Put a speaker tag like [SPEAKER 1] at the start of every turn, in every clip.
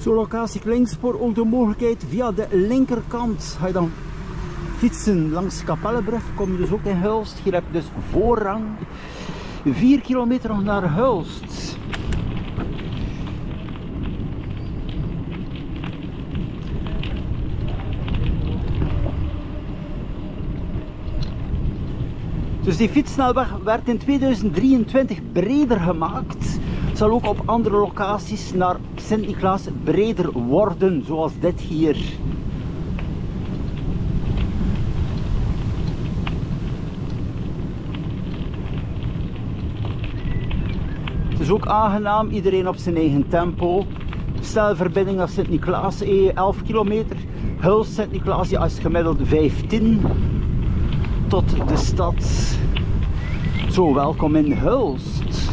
[SPEAKER 1] Zo'n locatie Klingspoor, ook de mogelijkheid via de linkerkant. Ga je dan fietsen langs de Kapellebrug, kom je dus ook in Hulst. Hier heb je dus voorrang. 4 kilometer nog naar Hulst. Dus die fietssnelweg werd in 2023 breder gemaakt. Zal ook op andere locaties naar Sint-Niklaas breder worden, zoals dit hier. Het is ook aangenaam, iedereen op zijn eigen tempo. Stelverbinding naar Sint-Niklaas, 11 kilometer. Hulst Sint-Niklaas, ja, is gemiddeld 15 tot de stad. Zo, welkom in Hulst.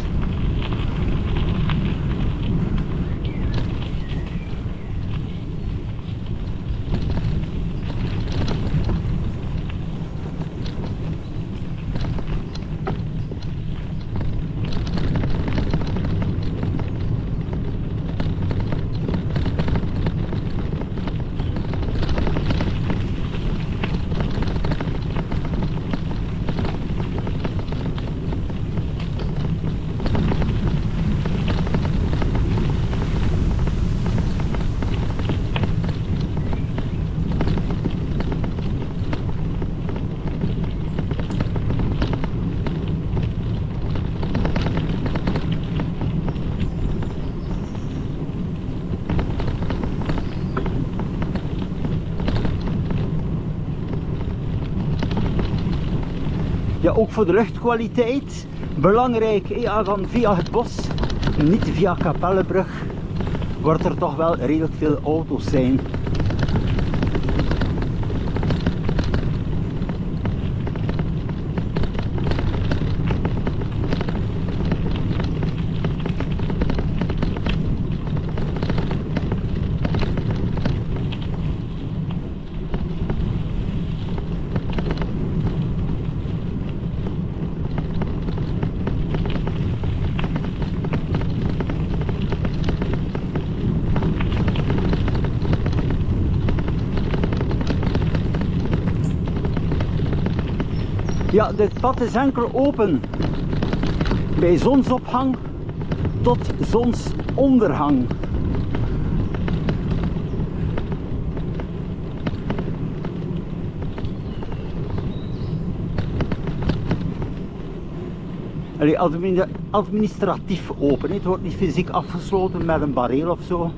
[SPEAKER 1] Ja, ook voor de luchtkwaliteit. Belangrijk, ja, dan via het bos, niet via Kapellebrug, wordt er toch wel redelijk veel auto's zijn. Ja, dit pad is enkel open bij zonsopgang tot zonsondergang. Allee, administratief open, het wordt niet fysiek afgesloten met een bareel of zo.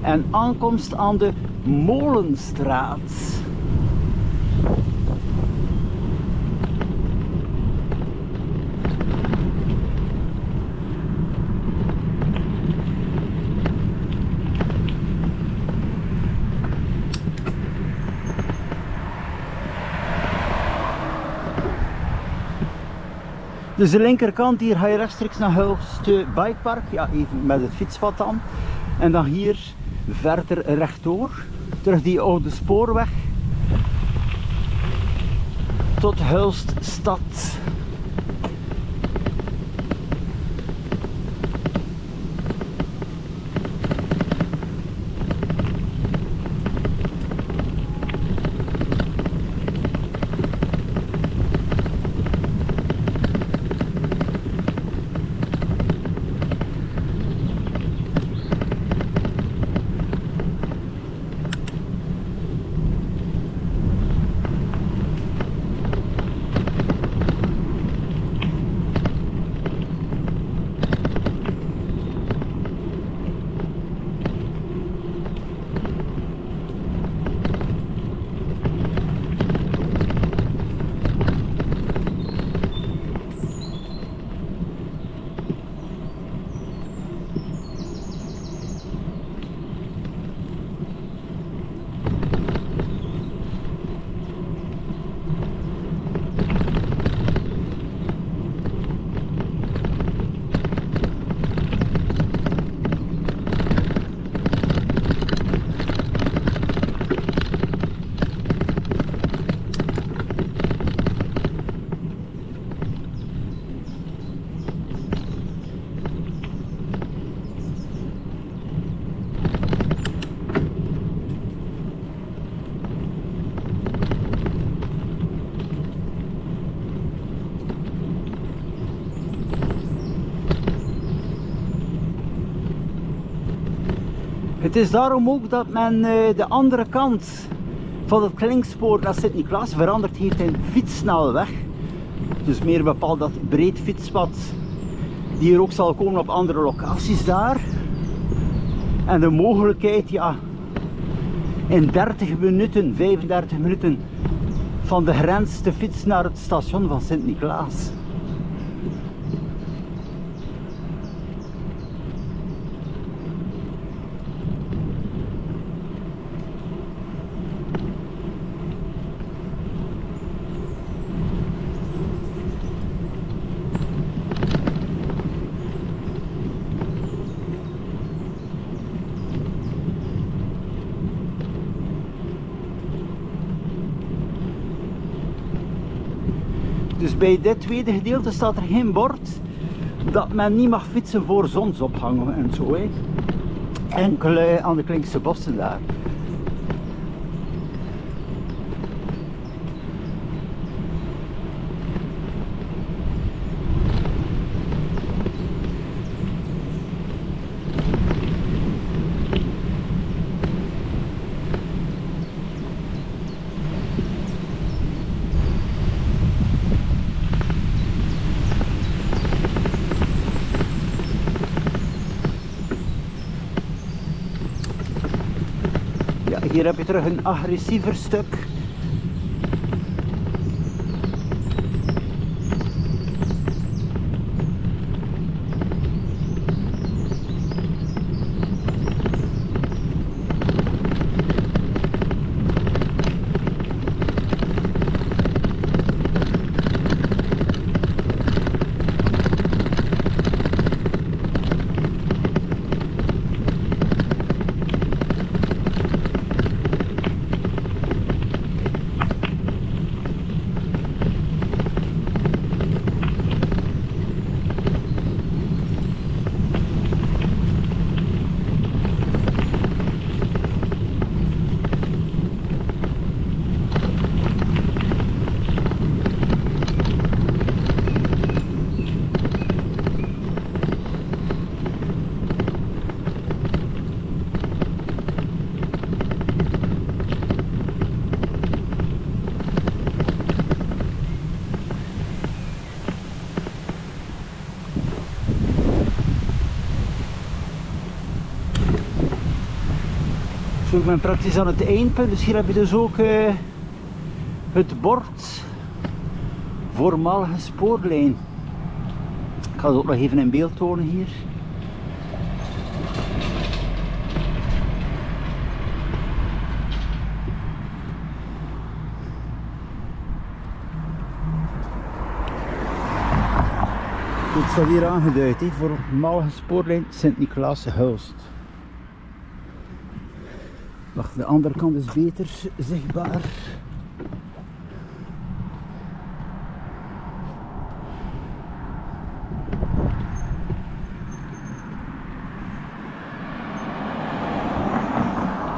[SPEAKER 1] En aankomst aan de Molenstraat. Dus de linkerkant, hier ga je rechtstreeks naar Hulst Bikepark, ja, even met het fietspad dan. En dan hier verder rechtdoor, terug die oude spoorweg tot Hulst stad. Het is daarom ook dat men de andere kant van het klinkspoor naar Sint-Niklaas veranderd heeft in fietssnelweg. Dus meer bepaald dat breed fietspad die er ook zal komen op andere locaties daar. En de mogelijkheid, ja, in 30 minuten, 35 minuten van de grens te fietsen naar het station van Sint-Niklaas. Dus bij dit tweede gedeelte staat er geen bord dat men niet mag fietsen voor zonsopgang en zo. Hè. Enkel aan de Klinkse bossen daar. Hier heb je terug een agressiever stuk. Ik ben praktisch aan het eindpunt, dus hier heb je dus ook het bord voormalige spoorlijn. Ik ga het ook nog even in beeld tonen hier. Het staat hier aangeduid, voormalige spoorlijn Sint-Niklaas-Hulst. Wacht, de andere kant is beter zichtbaar.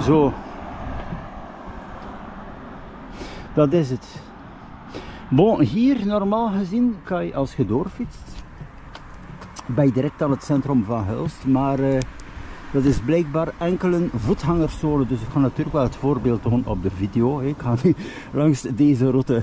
[SPEAKER 1] Zo. Dat is het. Bon, hier normaal gezien kan je, als je doorfietst, ben je direct aan het centrum van Hulst, maar dat is blijkbaar enkel een voetgangerszone, dus ik ga natuurlijk wel het voorbeeld tonen op de video. Ik ga nu langs deze route.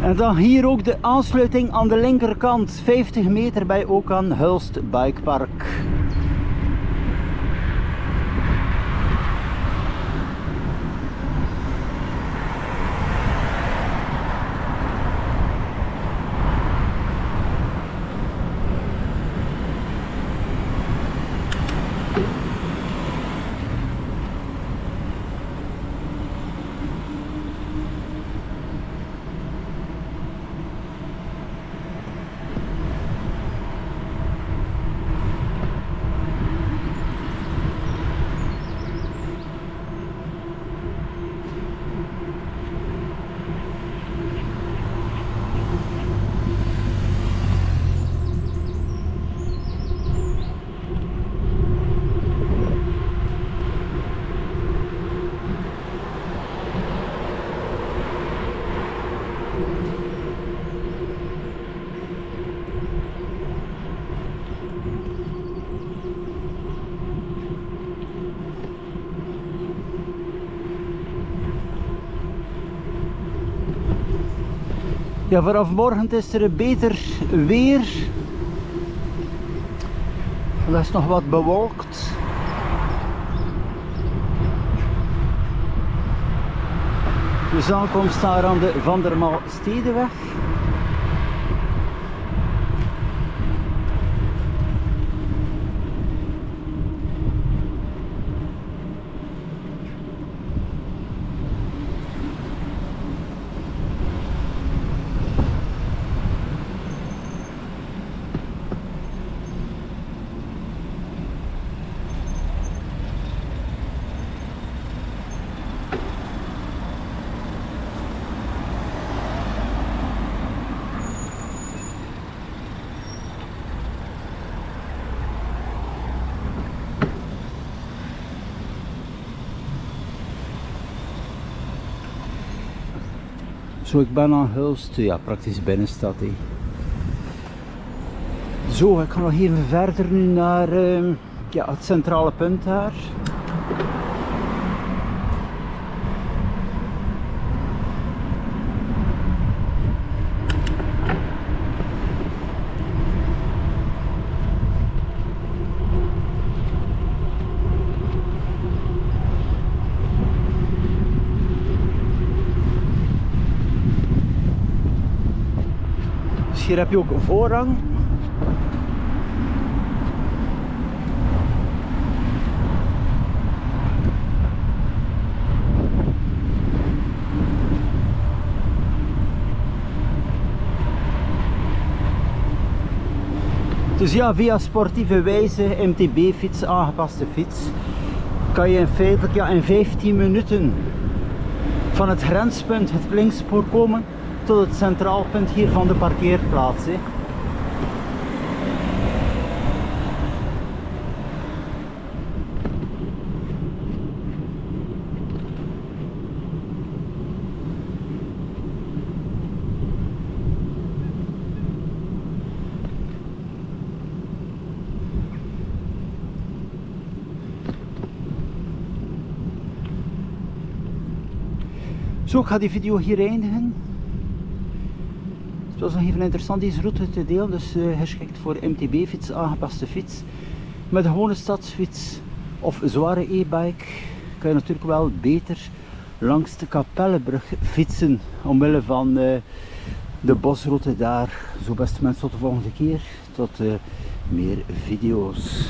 [SPEAKER 1] En dan hier ook de aansluiting aan de linkerkant, 50 meter bij ook aan Hulst Bikepark. Ja, vanaf morgen is er beter weer. Dat is nog wat bewolkt. Dus aankomst daar aan de Van der Malstedeweg. Zo, ik ben aan Hulst, ja, praktisch binnenstad. He. Zo, ik ga nog even verder nu naar ja, het centrale punt daar. Hier heb je ook voorrang. Dus ja, via sportieve wijze, MTB-fiets, aangepaste fiets, kan je in feitelijk ja, in 15 minuten van het grenspunt, het linkspoor komen, tot het centraal punt hier van de parkeerplaats. Hè. Zo, ik ga die video hier eindigen. Het was nog even interessant deze route te delen, dus geschikt voor MTB-fiets, aangepaste fiets. Met een gewone stadsfiets of zware e-bike kan je natuurlijk wel beter langs de Kapellebrug fietsen, omwille van de bosroute daar. Zo, beste mensen, tot de volgende keer, tot meer video's.